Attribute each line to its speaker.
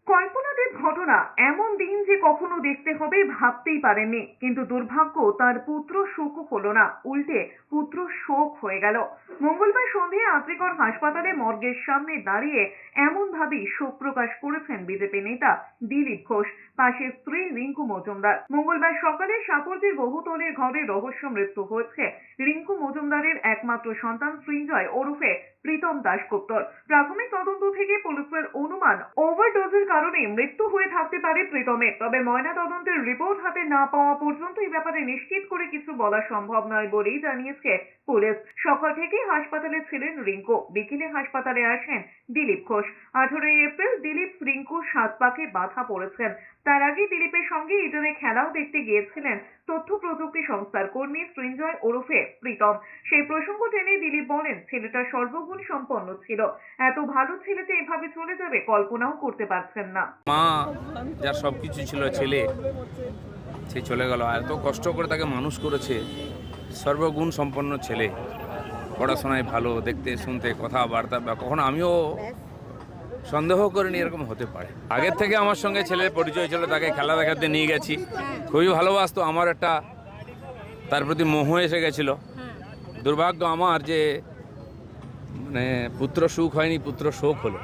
Speaker 1: কল্পনাতীত ঘটনা। এমন দিন যে কখনো দেখতে হবে ভাবতেই পারেননি, কিন্তু দুর্ভাগ্য তার পুত্র সুখ হলো না, উল্টে পুত্র শোক হয়ে গেল। মঙ্গলবার সন্ধ্যায় আরজিকর হাসপাতালে মর্গের সামনে দাঁড়িয়ে এমন ভাবেই শোক প্রকাশ করেছেন বিজেপি নেতা দিলীপ ঘোষ, পাশে স্ত্রী রিঙ্কু মজুমদার। মঙ্গলবার সকালে সাপড়জির বহুতলের ঘরে রহস্য মৃত্যু হয়েছে রিঙ্কু মজুমদারের একমাত্র সন্তান সৃঞ্জয় ওরফে প্রীতম দাশগুপ্তর। প্রাথমিক তদন্ত থেকে পুলিশের অনুমান ওভারডোজের কারণে মৃত্যু হয়ে থাকতে পারে প্রীতমের। তবে ময়না তদন্তের রিপোর্ট হাতে না পাওয়া পর্যন্ত এই ব্যাপারে নিশ্চিত করে কিছু বলা সম্ভব নয় বলেই জানিয়েছে পুলিশ। সকাল থেকে হাসপাতালে ছিলেন রিঙ্কু, বিকেলে হাসপাতালে আসেন দিলীপ ঘোষ। 18 এপ্রিল দিলীপ রিঙ্কুর সাত পাকে বাধা পড়েছেন। তার আগে দিলীপের সঙ্গে ইডেনে খেলাও দেখতে গিয়েছিলেন তথ্য প্রযুক্তি সংস্থার কর্মী সৃঞ্জয় ওরফে প্রীতম। সেই প্রসঙ্গ টেনে দিলীপ বলেন, ছেলেটা সর্বগুণ সম্পন্ন ছিল, এত ভালো ছেলেটা এভাবে চলে যাবে কল্পনাও করতে পারছেন না।
Speaker 2: মা যার সবকিছু ছিল, ছেলে সে চলে গেল। এত কষ্ট করে তাকে মানুষ করেছে, সর্বগুণ সম্পন্ন ছেলে, পড়াশোনায় ভালো, দেখতে শুনতে কথাবার্তা, বা কখনো আমিও সন্দেহ করিনি এরকম হতে পারে। আগের থেকে আমার সঙ্গে ছেলের পরিচয় ছিল, তাকে খেলা দেখাতে নিয়ে গেছি, খুবই ভালোবাসতো। আমার একটা তার প্রতি মোহ এসে গেছিল। দুর্ভাগ্য আমার যে পুত্র সুখ হয়নি, পুত্র শোক হলো।